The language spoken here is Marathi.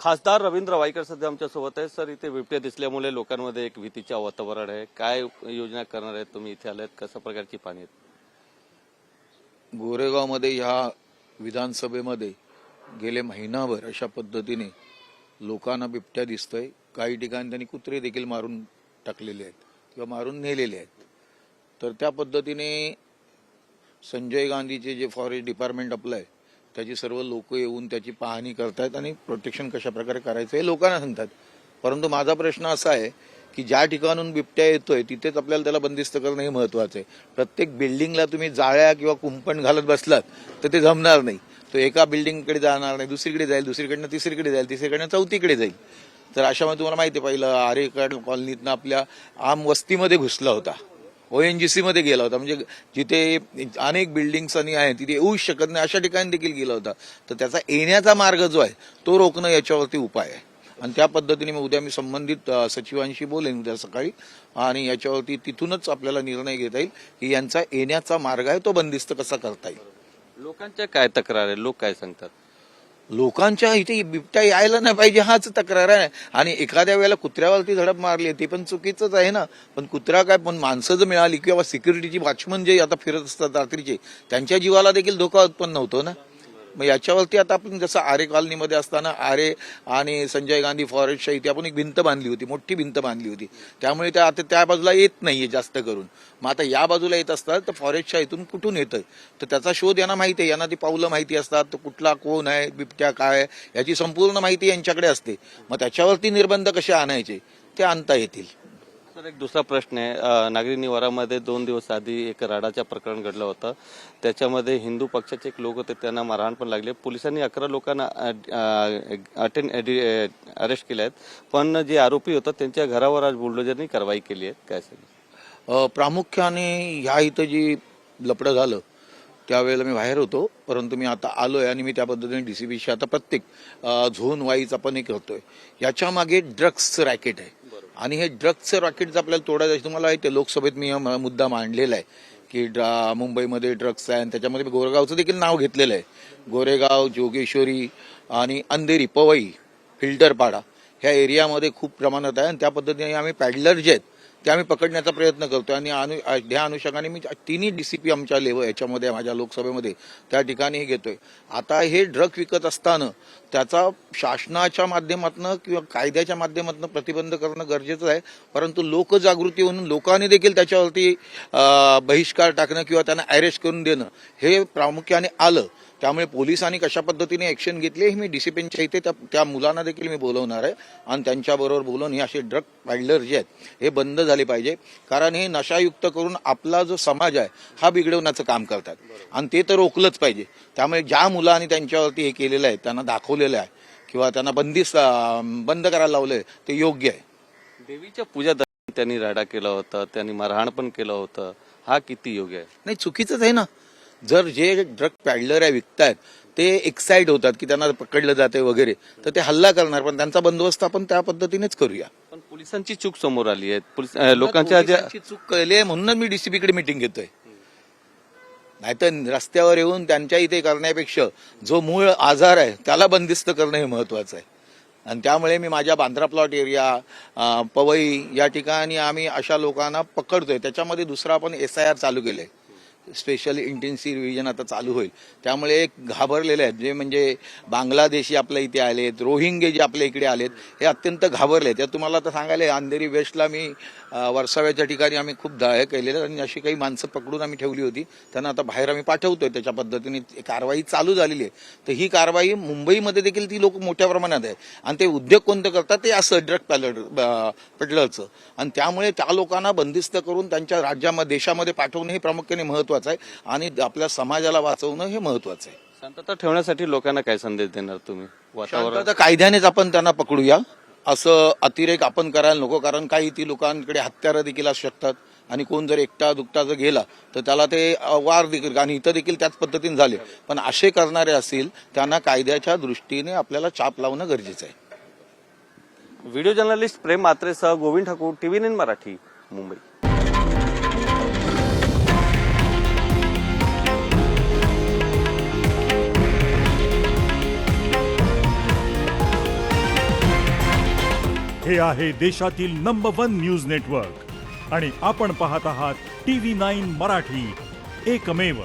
खासदार रवींद्र वायकर सध्या आमच्यासोबत आहे. सर, इथे बिबट्या दिसल्यामुळे लोकांमध्ये एक भीतीचे वातावरण आहे. काय योजना करणार आहेत तुम्ही? इथे आलात, कशा प्रकारची पाणी आहेत? गोरेगावमध्ये ह्या विधानसभेमध्ये गेले महिनाभर अशा पद्धतीने लोकांना बिबट्या दिसतोय. काही ठिकाणी त्यांनी कुत्रे देखील मारून टाकलेले आहेत किंवा मारून नेलेले आहेत. तर त्या पद्धतीने संजय गांधीचे जे फॉरेस्ट डिपार्टमेंट आपलं आहे त्याची सर्व लोक येऊन त्याची पाहणी करतायत आणि प्रोटेक्शन कशा प्रकारे करायचं हे लोकांना सांगतात. परंतु माझा प्रश्न असा आहे की ज्या ठिकाणून बिबट्या येतोय तिथेच आपल्याला त्याला बंदिस्त करणं हे महत्वाचं आहे. प्रत्येक बिल्डिंगला तुम्ही जाळ्या किंवा कुंपण घालत बसलात तर ते जमणार नाही. तो एका बिल्डिंगकडे जाणार नाही, दुसरीकडे जाईल, दुसरीकडनं तिसरीकडे जाईल, तिसरीकडनं चौथीकडे जाईल. तर अशामध्ये तुम्हाला माहिती आहे, पहिलं आरेकड कॉलनीतनं आपल्या आम वस्तीमध्ये घुसला होता, ONGC मध्ये गेला होता, म्हणजे जिथे अनेक बिल्डिंग्स आणि आहेत तिथे येऊच शकत नाही अशा ठिकाणी देखील गेला होता. तर त्याचा येण्याचा मार्ग जो आहे तो रोखणं याच्यावरती उपाय आहे. आणि त्या पद्धतीने उद्या मी संबंधित सचिवांशी बोलेन उद्या सकाळी, आणि याच्यावरती तिथूनच आपल्याला निर्णय घेता येईल की यांचा येण्याचा मार्ग आहे तो बंदिस्त कसा करता येईल. लोकांच्या काय तक्रार आहे? लोक काय सांगतात? लोकांच्या इथे बिबट्या यायला नाही पाहिजे हाच तक्रार आहे. आणि एखाद्या वेळेला कुत्र्यावरती झडप मारली ते पण चुकीचंच आहे ना. पण कुत्रा काय, पण माणसं जर मिळाली किंवा सिक्युरिटीची वॉचमन जे आता फिरत असतात रात्रीचे त्यांच्या जीवाला देखील धोका उत्पन्न होतो ना. मग याच्यावरती आता आपण जसं आरे कॉलनीमध्ये असताना आरे आणि संजय गांधी फॉरेस्टच्या इथे आपण एक भिंत बांधली होती, मोठी भिंत बांधली होती. त्यामुळे त्या आता त्या बाजूला येत नाहीये जास्त करून. मग आता या बाजूला येत असतात तर फॉरेस्टच्या इथून कुठून येतंय तर त्याचा शोध यांना माहिती आहे. यांना ती पावलं माहिती असतात, तो कुठला कोण आहे, बिबट्या काय आहे याची संपूर्ण माहिती यांच्याकडे असते. मग त्याच्यावरती निर्बंध कसे आणायचे ते आणता येतील. सर, एक दुसरा प्रश्न आहे. नागरी निवारामध्ये 2 दिवस आधी एक राडाचं प्रकरण घडलं होतं. त्याच्यामध्ये हिंदू पक्षाचे एक लोक होते, त्यांना मारहाण पण लागले. पोलिसांनी 11 लोकांना अरेस्ट केले आहेत. पण जे आरोपी होतात त्यांच्या घरावर आज बुलडोजरनी कारवाई केली आहे. काय सांगितलं? प्रामुख्याने ह्या इथं जी लपडं झालं त्यावेळेला मी बाहेर होतो, परंतु मी आता आलोय आणि मी त्या पद्धतीने DCPशी आता प्रत्येक झोन वाईज आपण हे करतोय. याच्या मागे ड्रग्सचं रॅकेट आहे आणि हे ड्रग्सचं रॅकेट आपल्याला तोडायचं. तुम्हाला माहिती, लोकसभेत मी मुद्दा मांडलेला आहे की मुंबईमध्ये ड्रग्स आहे आणि त्याच्यामध्ये गोरेगावचं देखील नाव घेतलेलं आहे. गोरेगाव, जोगेश्वरी आणि अंधेरी, पवई, फिल्टरपाडा ह्या एरियामध्ये खूप प्रमाणात आहे. आणि त्या पद्धतीने आम्ही पॅडलर जे आहेत ते आम्ही पकडण्याचा प्रयत्न करतोय. आणि ह्या अनुषंगाने मी 3 DCP आमच्या लेवल याच्यामध्ये माझ्या लोकसभेमध्ये त्या ठिकाणी घेतोय. आता हे ड्रग विकत असताना त्याचा शासनाच्या माध्यमातून किंवा कायद्याच्या माध्यमातून प्रतिबंध करणं गरजेचं आहे. परंतु लोकजागृती म्हणून लोकांनी देखील त्याच्यावरती बहिष्कार टाकणं किंवा त्यांना अरेस्ट करून देणं हे प्रामुख्याने आलं. त्यामुळे पोलिसांनी कशा पद्धतीने ऍक्शन घेतली हे मी DCPच्या इथे त्या मुलांना देखील मी बोलवणार आहे आणि त्यांच्याबरोबर बोलून हे असे ड्रग पॅडलर जे आहेत हे बंद झाले पाहिजे. कारण हे नशायुक्त करून आपला जो समाज आहे हा बिघडवण्याचं काम करतात आणि ते तर रोखलंच पाहिजे. त्यामुळे ज्या मुलांनी त्यांच्यावरती हे केलेलं आहे, त्यांना दाखवलेलं आहे किंवा त्यांना बंद करायला लावलंय ते योग्य आहे. देवीच्या पूजा त्यांनी राडा केला होता, त्यांनी मारहाण पण केलं होतं, हा किती योग्य आहे? नाही, चुकीचंच आहे ना. जर जे ड्रग पॅडलर आहे विकतायत ते एक्साइट होतात की त्यांना पकडलं जाते वगैरे तर ते हल्ला करणार, पण त्यांचा बंदोबस्त आपण त्या पद्धतीनेच करूया. पण पोलिसांची चूक समोर आली आहे. लोकांच्या चूक कळली आहे म्हणूनच मी DCPकडे मीटिंग घेतोय. नाहीतर रस्त्यावर येऊन त्यांच्या इथे करण्यापेक्षा जो मूळ आजार आहे त्याला बंदिस्त करणं हे महत्वाचं आहे. आणि त्यामुळे मी माझ्या बांद्रा प्लॉट एरिया, पवई या ठिकाणी आम्ही अशा लोकांना पकडतोय. त्याच्यामध्ये दुसरा आपण SIR चालू केलंय, स्पेशल इंटेन्सिव्ह रिव्हिजन आता चालू होईल. त्यामुळे घाबरलेले आहेत जे म्हणजे बांगलादेशी आपल्या इथे आलेत, रोहिंगे जे आपल्या इकडे आलेत हे अत्यंत घाबरले. त्या तुम्हाला आता सांगायला, अंधेरी वेस्टला मी वर्साव्याच्या ठिकाणी आम्ही खूप हे केलेलं आणि अशी काही माणसं पकडून आम्ही ठेवली होती, त्यांना आता बाहेर आम्ही पाठवतोय. त्याच्या पद्धतीने कारवाई चालू झालेली आहे. तर ही कारवाई मुंबईमध्ये देखील ती लोक मोठ्या प्रमाणात आहे आणि ते उद्योग कोणते करतात ते असं ड्रग पॅडलरचं. आणि त्यामुळे त्या लोकांना बंदिस्त करून त्यांच्या राज्यामध्ये, देशामध्ये पाठवणं हे प्रामुख्याने महत्वाचं आहे आणि आपल्या समाजाला वाचवणं हे महत्वाचं आहे. शांतता ठेवण्यासाठी लोकांना काय संदेश देणार तुम्ही? शांतता कायद्यानेच आपण त्यांना पकडूया, असं अतिरेक आपण करायला नको. कारण काही ती लोकांकडे हत्यारं देखील असू शकतात आणि कोण जर एकटा दुकटा जर गेला तर त्याला ते वार देखील, आणि इथं देखील त्याच पद्धतीने झाले. पण असे करणारे असतील त्यांना कायद्याच्या दृष्टीने आपल्याला चाप लावणं गरजेचं आहे. व्हिडिओ जर्नलिस्ट प्रेम मात्रेसह गोविंद ठाकूर, TV9 मराठी, मुंबई. हे आहे देशातील नंबर 1 न्यूज नेटवर्क आणि आपण पाहत आहात TV9 मराठी, एकमेव.